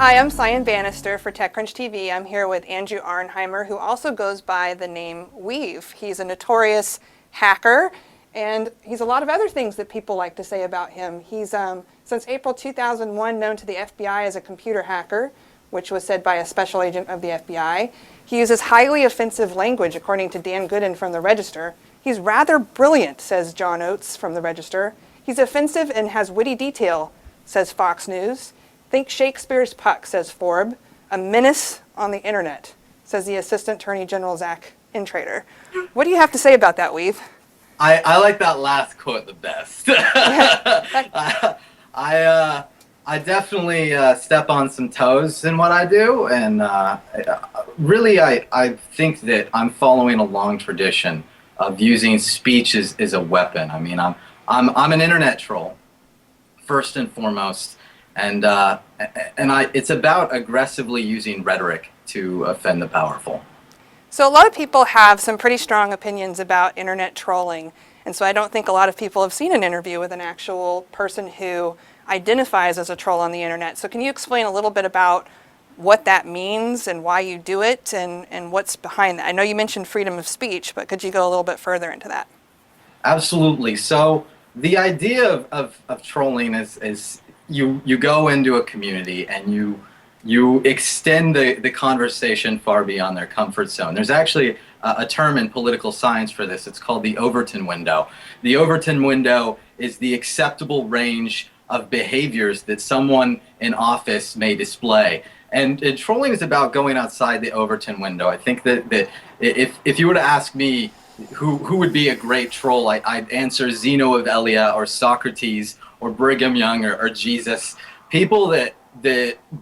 Hi, I'm Cyan Banister for TechCrunch TV. I'm here with Andrew Auernheimer, who also goes by the name Weev. He's a notorious hacker, and he's a lot of other things that people like to say about him. He's, since April 2001, known to the FBI as a computer hacker, which was said by a special agent of the FBI. He uses highly offensive language, according to Dan Gooden from the Register. He's rather brilliant, says John Oates from the Register. He's offensive and has witty detail, says Fox News. Think Shakespeare's Puck, says Forbes. A menace on the internet, says the Assistant Attorney General Zach Intrater. What do you have to say about that, Weev? I like that last quote the best. I definitely step on some toes in what I do, and really I think that I'm following a long tradition of using speech as a weapon. I mean, I'm an internet troll, first and foremost. And it's about aggressively using rhetoric to offend the powerful. So a lot of people have some pretty strong opinions about internet trolling, and so I don't think a lot of people have seen an interview with an actual person who identifies as a troll on the internet. So can you explain a little bit about what that means and why you do it and what's behind that? I know you mentioned freedom of speech, but could you go a little bit further into that? Absolutely. So the idea of trolling is you go into a community and you extend the conversation far beyond their comfort zone. There's actually a term in political science for this. It's called the Overton window. The Overton window is the acceptable range of behaviors that someone in office may display. And trolling is about going outside the Overton window. I think that if you were to ask me who would be a great troll, I'd answer Zeno of Elea or Socrates or Brigham Young or Jesus. People that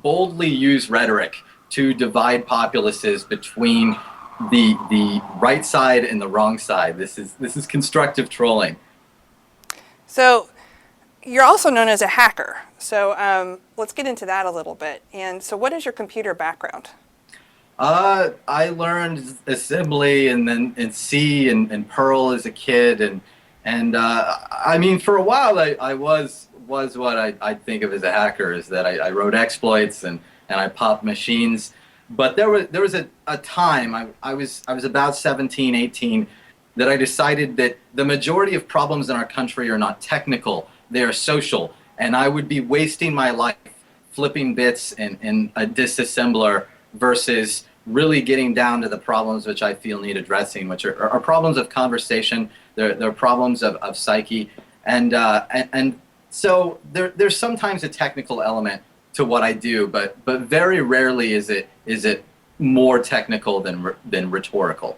boldly use rhetoric to divide populaces between the right side and the wrong side. This is constructive trolling. So you're also known as a hacker. So let's get into that a little bit. And so what is your computer background? I learned assembly and then in C and Perl as a kid, and I mean, for a while I was what I think of as a hacker, is that I wrote exploits and I popped machines. But there was a time, I was about 17, 18, that I decided that the majority of problems in our country are not technical, they are social, and I would be wasting my life flipping bits in a disassembler versus really getting down to the problems which I feel need addressing, which are problems of conversation, they're problems of psyche, and so there's sometimes a technical element to what I do, but very rarely is it more technical than rhetorical.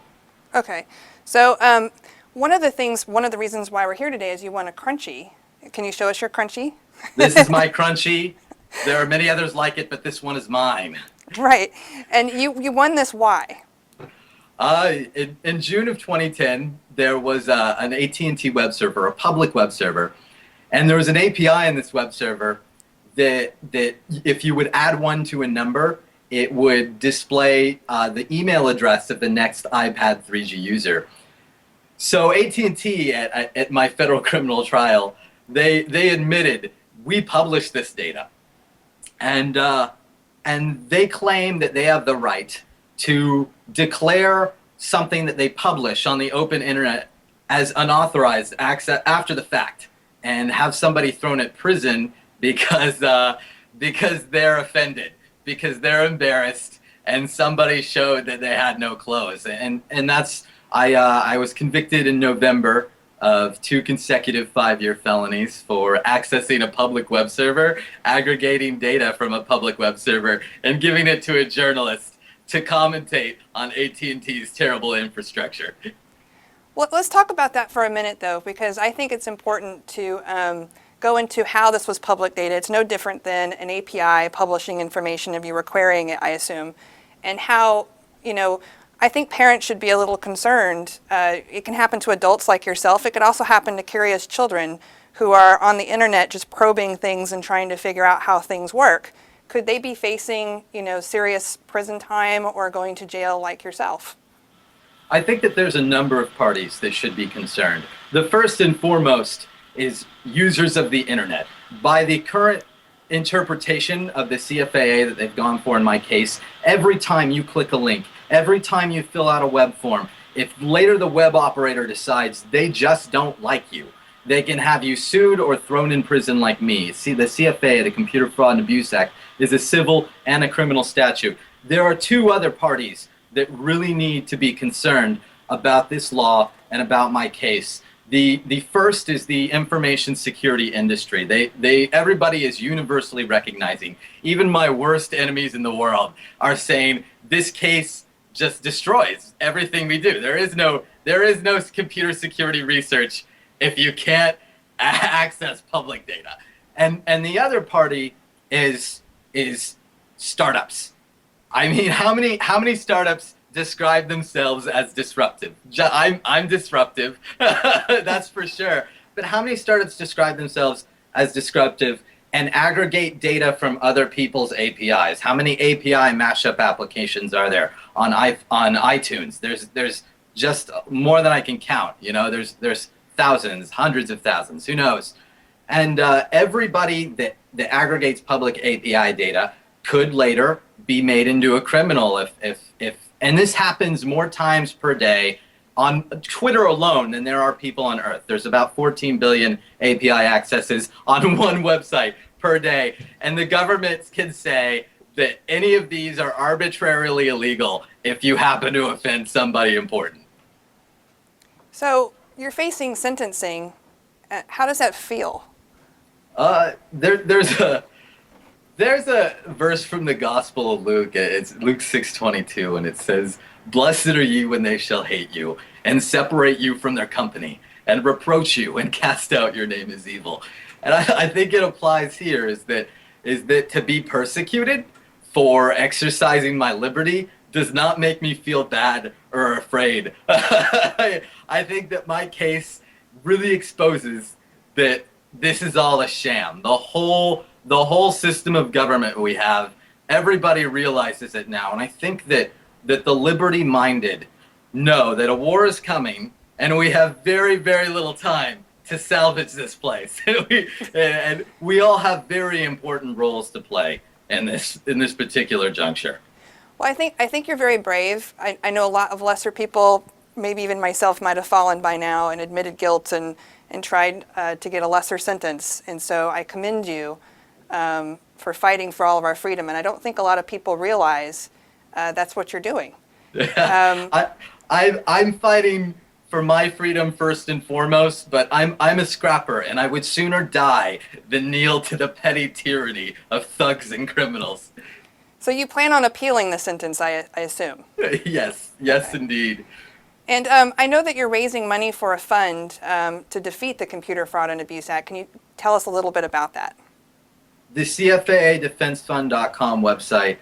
Okay, so one of the reasons why we're here today is you won a Crunchie. Can you show us your Crunchie? This is my Crunchie. There are many others like it, but this one is mine. Right, and you won this. Why? In June of 2010, there was an AT&T web server, a public web server, and there was an API in this web server that if you would add one to a number, it would display the email address of the next iPad 3G user. So AT&T at my federal criminal trial, they admitted we published this data, and they claim that they have the right to declare something that they publish on the open internet as unauthorized access after the fact, and have somebody thrown in prison because they're offended, because they're embarrassed, and somebody showed that they had no clothes. And that's I was convicted in November of 2 consecutive 5-year felonies for accessing a public web server, aggregating data from a public web server, and giving it to a journalist to commentate on AT&T's terrible infrastructure. Well, let's talk about that for a minute, though, because I think it's important to go into how this was public data. It's no different than an API publishing information if you were querying it, I assume, and how, I think parents should be a little concerned. It can happen to adults like yourself. It could also happen to curious children who are on the internet just probing things and trying to figure out how things work. Could they be facing, serious prison time or going to jail like yourself? I think that there's a number of parties that should be concerned. The first and foremost is users of the internet. By the current interpretation of the CFAA that they've gone for in my case, every time you click a link, every time you fill out a web form, if later the web operator decides they just don't like you, they can have you sued or thrown in prison like me. See, the CFAA, the Computer Fraud and Abuse Act, is a civil and a criminal statute. There are two other parties that really need to be concerned about this law and about my case. The first is the information security industry. Everybody is universally recognizing, even my worst enemies in the world are saying this case just destroys everything we do. There is no computer security research if you can't access public data. And the other party is startups. I mean, how many startups describe themselves as disruptive? I'm disruptive, that's for sure. But how many startups describe themselves as disruptive and aggregate data from other people's APIs? How many API mashup applications are there on iTunes? There's just more than I can count. You know, there's thousands, hundreds of thousands, who knows? And everybody that aggregates public API data could later be made into a criminal if and this happens more times per day on Twitter alone than there are people on Earth. There's about 14 billion API accesses on one website per day. And the government can say that any of these are arbitrarily illegal if you happen to offend somebody important. So you're facing sentencing. How does that feel? There's a verse from the Gospel of Luke. It's Luke 6:22, and it says, "Blessed are you when they shall hate you, and separate you from their company, and reproach you, and cast out your name as evil." And I think it applies here is that to be persecuted for exercising my liberty does not make me feel bad or afraid. I think that my case really exposes that this is all a sham. The whole system of government we have, everybody realizes it now. And I think that the liberty-minded know that a war is coming and we have very, very little time to salvage this place. and we all have very important roles to play in this particular juncture. Well, I think you're very brave. I know a lot of lesser people, maybe even myself, might have fallen by now and admitted guilt and tried to get a lesser sentence. And so I commend you for fighting for all of our freedom. And I don't think a lot of people realize that's what you're doing. I'm fighting for my freedom first and foremost, but I'm a scrapper, and I would sooner die than kneel to the petty tyranny of thugs and criminals. So you plan on appealing the sentence, I assume? Yes, Okay. Indeed. And I know that you're raising money for a fund to defeat the Computer Fraud and Abuse Act. Can you tell us a little bit about that? The CFAA DefenseFund.com website,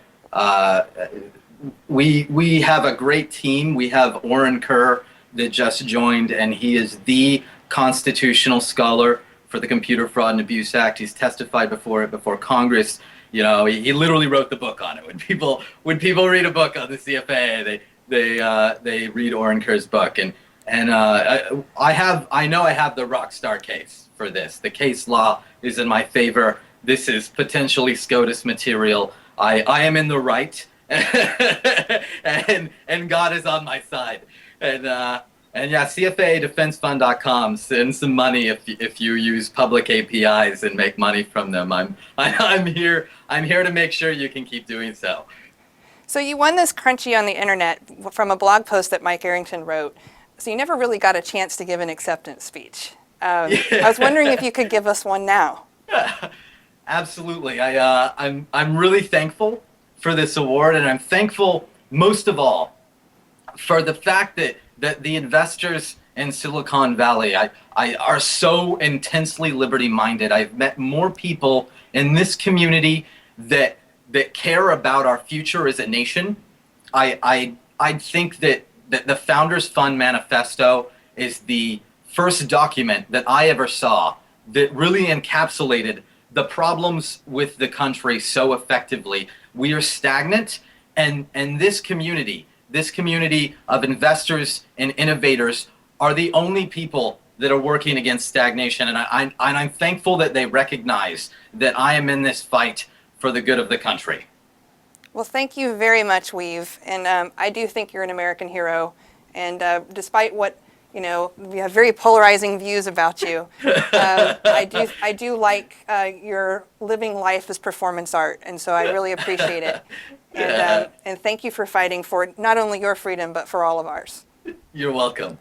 we have a great team. We have Oren Kerr that just joined, and he is the constitutional scholar for the Computer Fraud and Abuse Act. He's testified before Congress. You know, he literally wrote the book on it. When people read a book on the CFAA, they read Oren Kerr's book, and I know I have the rock star case for this. The case law is in my favor. This is potentially SCOTUS material. I am in the right, and God is on my side. And yeah, CFADefenseFund.com. Send some money if you use public APIs and make money from them. I'm here to make sure you can keep doing so. So you won this Crunchie on the internet from a blog post that Mike Arrington wrote. So you never really got a chance to give an acceptance speech. I was wondering if you could give us one now. Absolutely. I'm really thankful for this award, and I'm thankful most of all for the fact that the investors in Silicon Valley are so intensely liberty-minded. I've met more people in this community that care about our future as a nation. I think that the Founders Fund Manifesto is the first document that I ever saw that really encapsulated the problems with the country so effectively. We are stagnant, and this community of investors and innovators are the only people that are working against stagnation, and I'm thankful that they recognize that I am in this fight for the good of the country. Well, thank you very much, Weev. And I do think you're an American hero. And despite what, we have very polarizing views about you, I do like your living life as performance art. And so I really appreciate it. And thank you for fighting for not only your freedom, but for all of ours. You're welcome.